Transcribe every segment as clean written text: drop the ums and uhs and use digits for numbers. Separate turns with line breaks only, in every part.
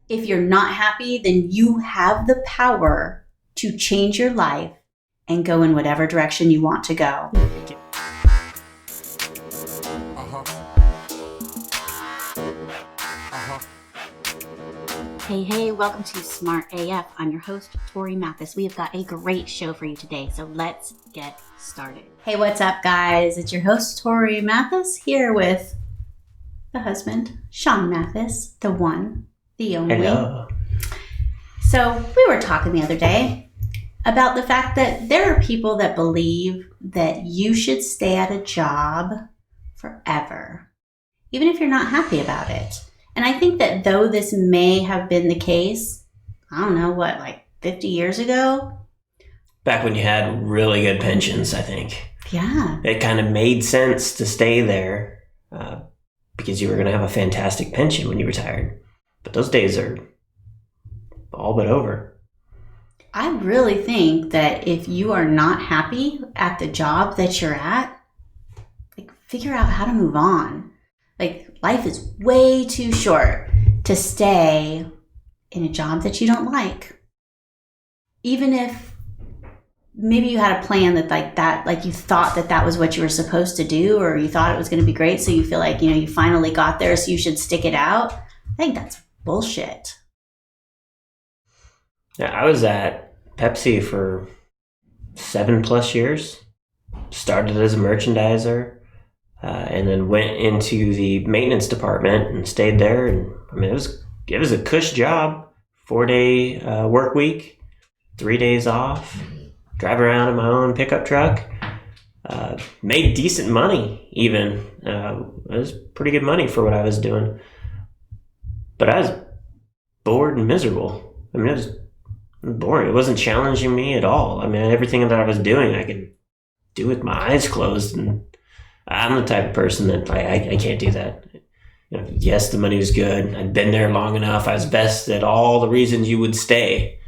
If you're not happy, then you have the power to change your life and go in whatever direction you want to go. Hey, welcome to Smart AF. I'm your host, Torie Mathis. We have got a great show for you today, so let's get started. Hey, what's up, guys? It's your host, Torie Mathis, here with the husband, Sean Mathis, the one, the only.
Hello.
So we were talking the other day about the fact that there are people that believe that you should stay at a job forever, even if you're not happy about it. And I think that though this may have been the case, I don't know, like 50 years ago?
Back when you had really good pensions, I think.
Yeah.
It kind of made sense to stay there because you were going to have a fantastic pension when you retired. But those days are all but over.
I really think that if you are not happy at the job that you're at, figure out how to move on. Life is way too short to stay in a job that you don't like. Even if maybe you had a plan that you thought that was what you were supposed to do, or you thought it was going to be great, so you feel like, you finally got there, so you should stick it out. I think that's bullshit.
Yeah, I was at Pepsi for 7+ years. Started as a merchandiser. And then went into the maintenance department and stayed there. And I mean, it was a cush job. 4-day work week, 3 days off, drive around in my own pickup truck. Made decent money even. It was pretty good money for what I was doing. But I was bored and miserable. I mean, it was boring. It wasn't challenging me at all. I mean, everything that I was doing, I could do with my eyes closed, and I'm the type of person that I can't do that. Yes, the money was good. I'd been there long enough. I was best at all the reasons you would stay.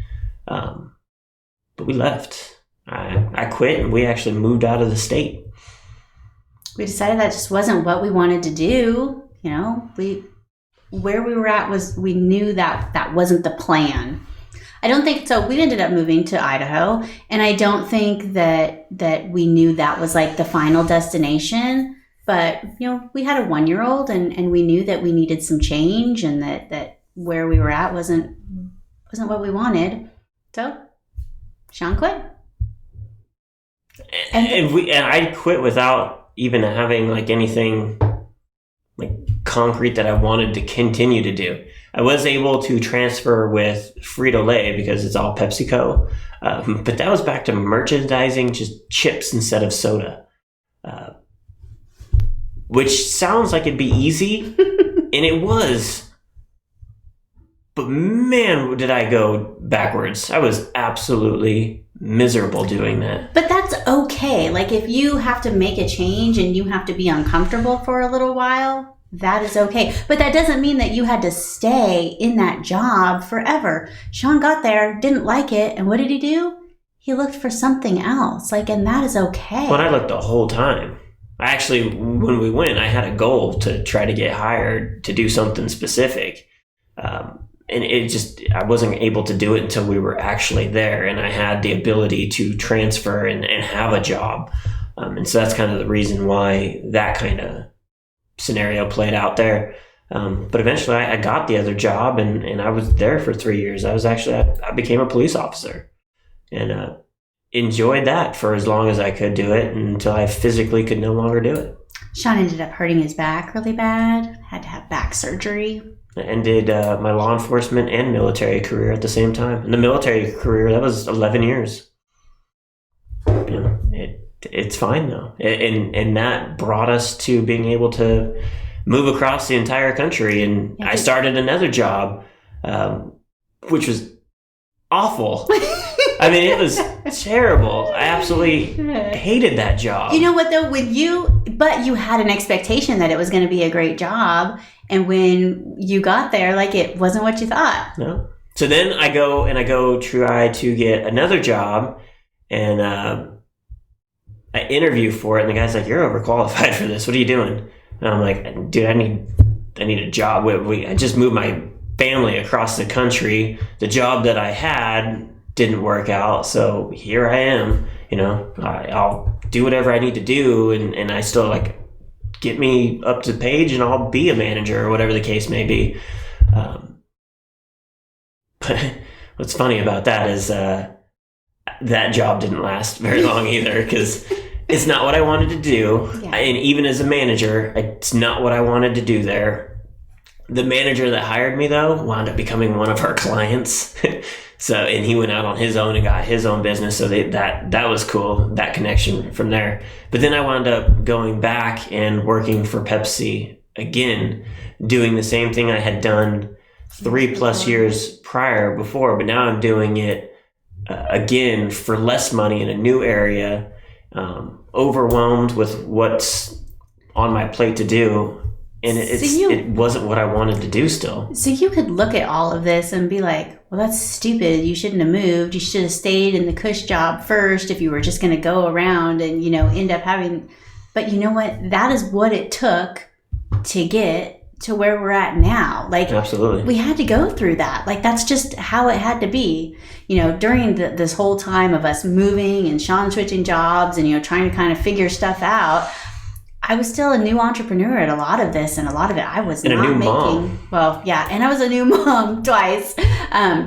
But we left. I quit, and we actually moved out of the state.
We decided that just wasn't what we wanted to do. Where we were at we knew that wasn't the plan. I don't think so. We ended up moving to Idaho, and I don't think that we knew that was the final destination. But we had a 1-year-old, and we knew that we needed some change, and that where we were at wasn't what we wanted. So Sean quit,
and I quit without even having anything concrete that I wanted to continue to do. I was able to transfer with Frito-Lay because it's all PepsiCo, but that was back to merchandising just chips instead of soda, which sounds like it'd be easy, and it was. But man, did I go backwards. I was absolutely miserable doing that.
But that's okay. If you have to make a change and you have to be uncomfortable for a little while, that is okay. But that doesn't mean that you had to stay in that job forever. Sean got there, didn't like it, and what did he do? He looked for something else. And that is okay.
Well, I looked the whole time. When we went, I had a goal to try to get hired to do something specific. And I wasn't able to do it until we were actually there, and I had the ability to transfer and have a job. And so that's kind of the reason why that kind of scenario played out there. But eventually I got the other job, and I was there for 3 years. I became a police officer, and enjoyed that for as long as I could do it until I physically could no longer do it.
Sean ended up hurting his back really bad, had to have back surgery.
I ended my law enforcement and military career at the same time. In the military career, that was 11 years. It's fine now. And that brought us to being able to move across the entire country. And I started another job, which was awful. I mean, it was terrible. I absolutely hated that job.
You know what, though? But you had an expectation that it was going to be a great job. And when you got there, it wasn't what you thought.
No. So then I go try to get another job, and I interview for it, and the guy's like, "You're overqualified for this. What are you doing?" And I'm like, "Dude, I need a job. I just moved my family across the country. The job that I had didn't work out, so here I am. I'll do whatever I need to do, and I still get me up to page, and I'll be a manager or whatever the case may be. But what's funny about that is that job didn't last very long either, because it's not what I wanted to do. Yeah. And even as a manager, it's not what I wanted to do there. The manager that hired me, though, wound up becoming one of our clients. And he went out on his own and got his own business. So that was cool, that connection from there. But then I wound up going back and working for Pepsi again, doing the same thing I had done 3+ years prior before. But now I'm doing it again for less money in a new area, overwhelmed with what's on my plate to do. And it wasn't what I wanted to do still.
So you could look at all of this and be like, well, that's stupid. You shouldn't have moved. You should have stayed in the cush job first if you were just going to go around and, end up having. But you know what? That is what it took to get to where we're at now.
Absolutely.
We had to go through that. That's just how it had to be. During this whole time of us moving and Sean switching jobs and, trying to kind of figure stuff out, I was still a new entrepreneur at a lot of this, and a lot of it I was not making.
Mom.
Well, yeah, and I was a new mom twice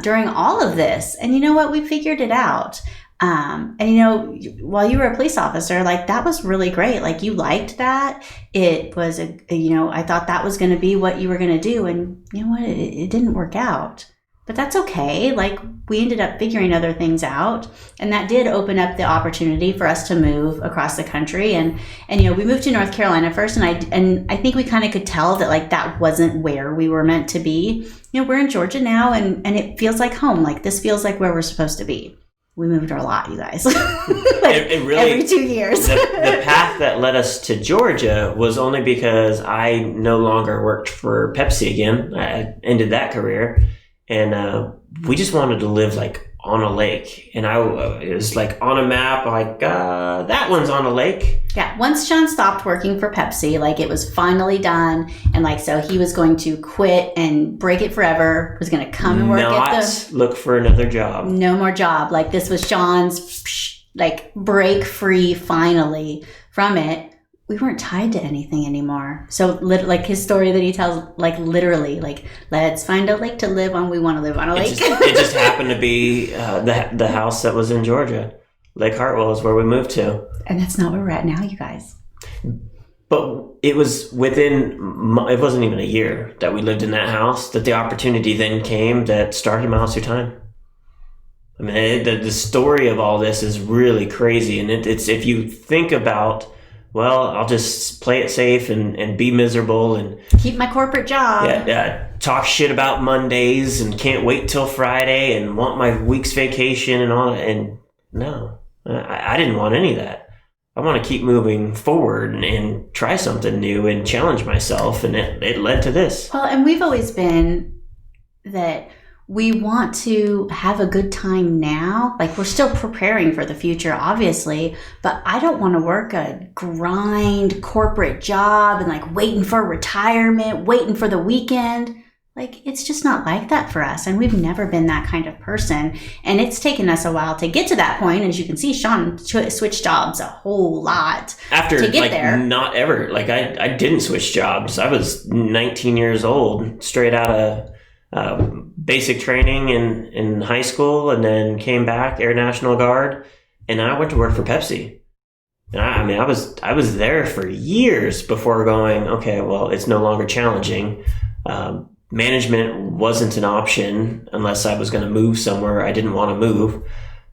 during all of this. And you know what? We figured it out. And while you were a police officer, that was really great. You liked that. It was I thought that was going to be what you were going to do, and you know what? It didn't work out. But that's okay. We ended up figuring other things out, and that did open up the opportunity for us to move across the country. And we moved to North Carolina first, and I think we kind of could tell that that wasn't where we were meant to be. We're in Georgia now, and it feels like home. This feels like where we're supposed to be. We moved a lot, you guys.
It really,
every 2 years.
the path that led us to Georgia was only because I no longer worked for Pepsi again. I ended that career. And we just wanted to live on a lake. And it was on a map, that one's on a lake.
Yeah. Once Sean stopped working for Pepsi, it was finally done. And so he was going to quit and break it forever, was going to come and work
look for another job.
No more job. This was Sean's break free finally from it. We weren't tied to anything anymore. So his story that he tells, literally, let's find a lake to live on. We want to live on a lake.
It just happened to be the house that was in Georgia. Lake Hartwell is where we moved to.
And that's not where we're at now, you guys.
But it was it wasn't even a year that we lived in that house that the opportunity then came that started Miles Through Time. I mean, the story of all this is really crazy. And it's if you think about, well, I'll just play it safe and be miserable and
keep my corporate job.
Yeah, talk shit about Mondays and can't wait till Friday and want my week's vacation and all that. And no, I didn't want any of that. I want to keep moving forward and try something new and challenge myself. And it led to this.
Well, and we've always been that we want to have a good time now. We're still preparing for the future, obviously, but I don't want to work a grind corporate job and waiting for retirement, waiting for the weekend. It's just not like that for us. And we've never been that kind of person. And it's taken us a while to get to that point. As you can see, Sean switched jobs a whole lot
after
to get there.
Not ever. I didn't switch jobs. I was 19 years old, straight out of basic training in high school, and then came back, Air National Guard, and I went to work for Pepsi. And I was there for years before going, okay, well, it's no longer challenging. Management wasn't an option unless I was going to move somewhere I didn't want to move.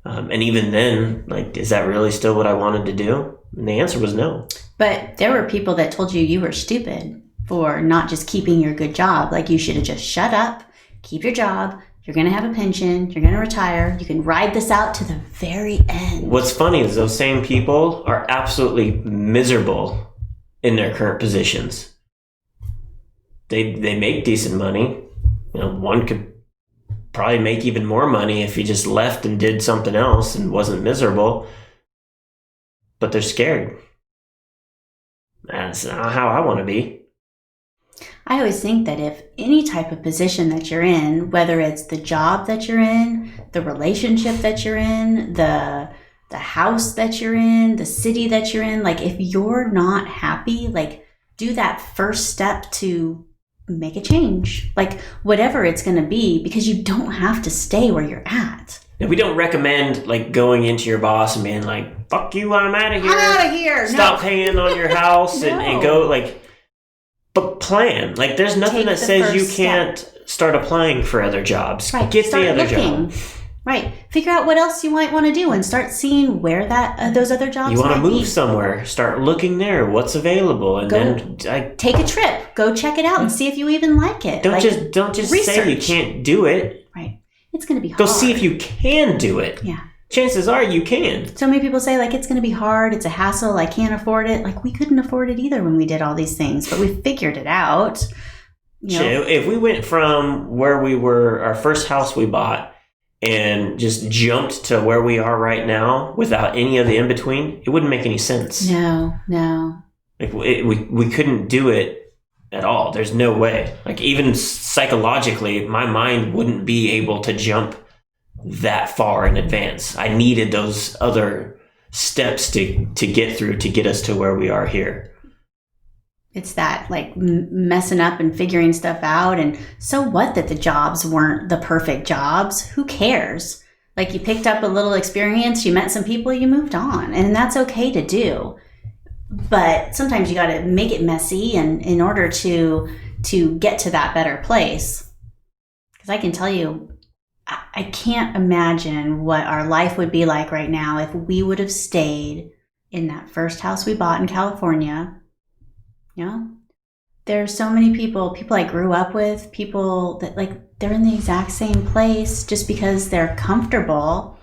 And even then, is that really still what I wanted to do? And the answer was no. But
there were people that told you were stupid for not just keeping your good job. You should have just shut up, keep your job. You're going to have a pension. You're going to retire. You can ride this out to the very end.
What's funny is those same people are absolutely miserable in their current positions. They make decent money. One could probably make even more money if he just left and did something else and wasn't miserable. But they're scared. That's not how I want to be.
I always think that if any type of position that you're in, whether it's the job that you're in, the relationship that you're in, the house that you're in, the city that you're in, like if you're not happy, like do that first step to make a change, like whatever it's going to be, because you don't have to stay where you're at.
And we don't recommend like going into your boss and being like, fuck you, I'm out of here.
I'm out of here.
Stop paying on your house and go like, but plan. Like there's nothing that says you can't start applying for other jobs.
Right.
Get
Start
the other
looking.
job.
Right. Figure out what else you might want to do and start seeing where that those other jobs
You want to
might
move
be.
somewhere. Start looking there. What's available, and then
take a trip. Go check it out and see if you even like it.
Don't just say you can't do it.
Right. It's going to be hard.
Go see if you can do it.
Yeah.
Chances are you can.
So many people say, like, it's going to be hard. It's a hassle. I can't afford it. Like, we couldn't afford it either when we did all these things, but we figured it out.
If we went from where we were, our first house we bought, and just jumped to where we are right now without any of the in-between, it wouldn't make any sense.
No.
Like, we couldn't do it at all. There's no way. Like, even psychologically, my mind wouldn't be able to jump that far in advance. I needed those other steps to get through to get us to where we are here.
It's that like messing up and figuring stuff out. And so what that the jobs weren't the perfect jobs? Who cares? Like you picked up a little experience, you met some people, you moved on, and that's okay to do. But sometimes you got to make it messy and in order to get to that better place. Because I can tell you, I can't imagine what our life would be like right now if we would have stayed in that first house we bought in California. You know, there are so many people I grew up with, people that like they're in the exact same place just because they're comfortable.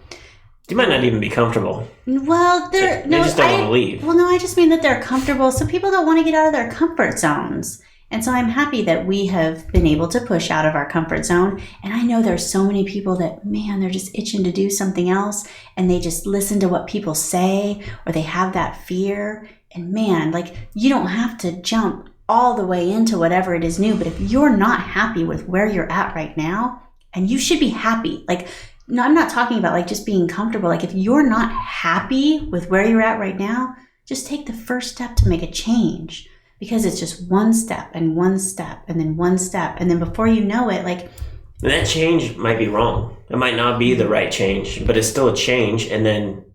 You might not even be comfortable.
Well,
they just don't want to leave.
Well, no, I just mean that they're comfortable. So people don't want to get out of their comfort zones. And so I'm happy that we have been able to push out of our comfort zone. And I know there's so many people that, man, they're just itching to do something else. And they just listen to what people say, or they have that fear. And man, like you don't have to jump all the way into whatever it is new. But if you're not happy with where you're at right now, and you should be happy, like, no, I'm not talking about like just being comfortable. Like if you're not happy with where you're at right now, just take the first step to make a change. Because it's just one step and one step and then one step. And then before you know it, like...
And that change might be wrong. It might not be the right change, but it's still a change. And then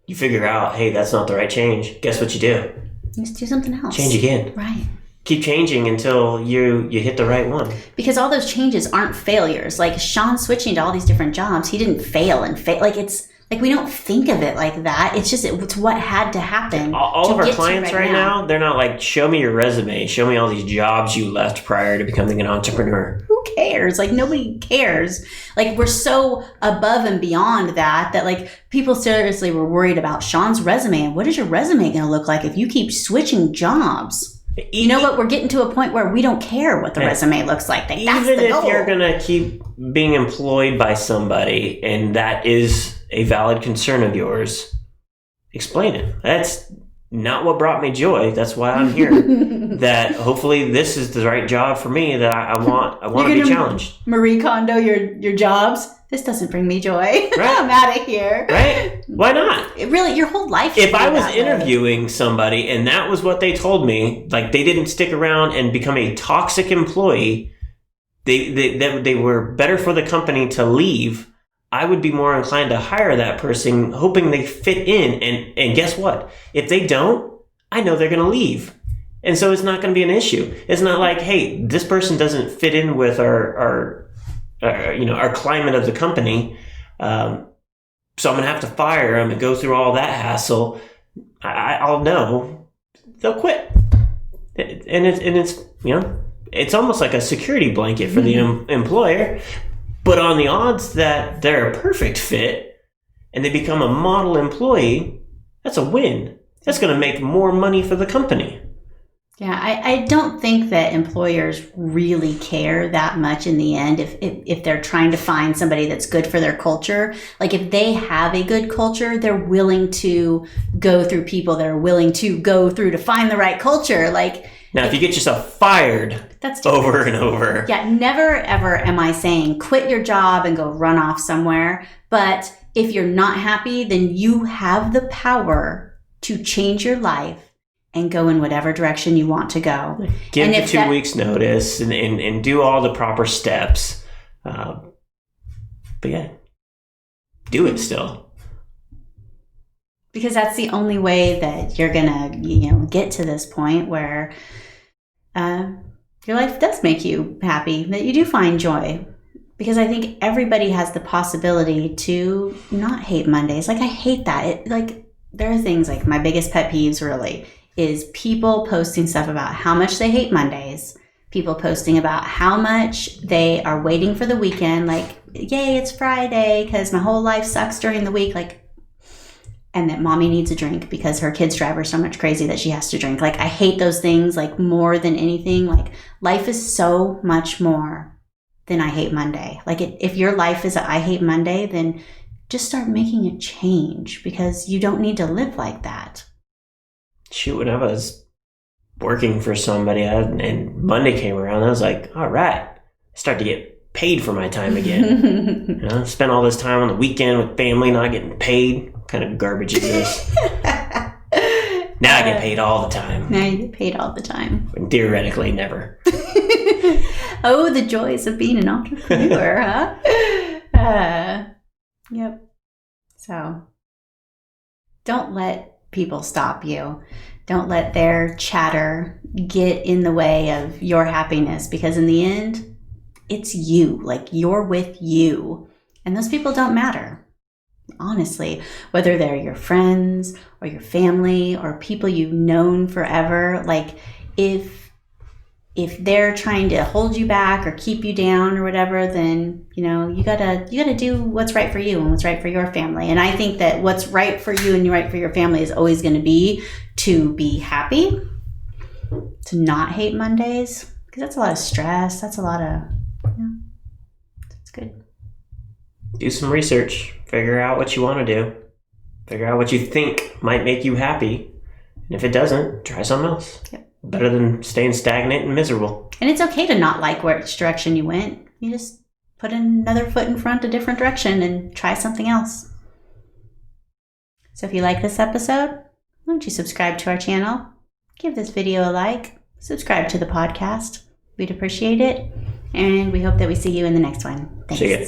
you figure out, hey, that's not the right change. Guess what you do?
Just do something else.
Change again.
Right.
Keep changing until you hit the right one. Because
all those changes aren't failures. Like Sean switching to all these different jobs, he didn't fail and fail. Like it's... Like, we don't think of it like that. It's just, it's what had to happen.
All of our clients right now, they're not like, show me your resume. Show me all these jobs you left prior to becoming an entrepreneur.
Who cares? Like, nobody cares. Like, we're so above and beyond that, like, people seriously were worried about Sean's resume. And what is your resume going to look like if you keep switching jobs? You know what? We're getting to a point where we don't care what the resume looks like. That's
even
the goal.
If you're going to keep being employed by somebody and that is a valid concern of yours, explain it. That's not what brought me joy. That's why I'm here. That hopefully this is the right job for me, that I want to be challenged.
Marie Kondo your jobs. This doesn't bring me joy.
Right.
I'm out of here.
Right? Why not?
Really, your whole life.
If I was interviewing somebody and that was what they told me, like they didn't stick around and become a toxic employee, they were better for the company to leave, I would be more inclined to hire that person, hoping they fit in. And guess what? If they don't, I know they're going to leave. And so it's not going to be an issue. It's not like, hey, this person doesn't fit in with our climate of the company. So I'm going to have to fire them and go through all that hassle. I'll know they'll quit. And it's it's almost like a security blanket for the employer. But on the odds that they're a perfect fit and they become a model employee, that's a win. That's going to make more money for the company.
Yeah, I don't think that employers really care that much in the end if they're trying to find somebody that's good for their culture. Like if they have a good culture, they're willing to go through people that are willing to go through to find the right culture. Like
Now, if you get yourself fired
that's
over and over.
Yeah, never ever am I saying quit your job and go run off somewhere. But if you're not happy, then you have the power to change your life and go in whatever direction you want to go.
Give the 2 weeks notice and do all the proper steps. But yeah, do it still.
Because that's the only way that you're going to, get to this point where your life does make you happy, that you do find joy. Because I think everybody has the possibility to not hate Mondays. Like, I hate that. There are things like my biggest pet peeves really is people posting stuff about how much they hate Mondays, people posting about how much they are waiting for the weekend, like, yay, it's Friday because my whole life sucks during the week, and that mommy needs a drink because her kids drive her so much crazy that she has to drink. Like, I hate those things, more than anything. Life is so much more than I hate Monday. If your life is a I hate Monday, then just start making a change because you don't need to live like that.
Shoot, when I was working for somebody and Monday came around, I was like, all right, I start to get paid for my time again. Spent all this time on the weekend with family, not getting paid. What kind of garbage is this? Now I get paid all the time.
Now you get paid all the time.
And theoretically, never.
Oh, the joys of being an entrepreneur, huh? Yep. So don't let people stop you. Don't let their chatter get in the way of your happiness, because in the end, it's you. You're with you. And those people don't matter. Honestly, whether they're your friends or your family or people you've known forever, if they're trying to hold you back or keep you down or whatever, then, you gotta do what's right for you and what's right for your family. And I think that what's right for you and right for your family is always going to be happy, to not hate Mondays, because that's a lot of stress. That's a lot of, it's good.
Do some research. Figure out what you want to do. Figure out what you think might make you happy. And if it doesn't, try something else.
Yep.
Better than staying stagnant and miserable.
And it's okay to not like which direction you went. You just put another foot in front, a different direction, and try something else. So if you like this episode, why don't you subscribe to our channel? Give this video a like. Subscribe to the podcast. We'd appreciate it. And we hope that we see you in the next one. Thanks.
See ya.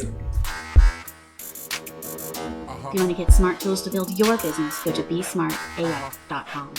If you want to get smart tools to build your business, go to besmartaf.com.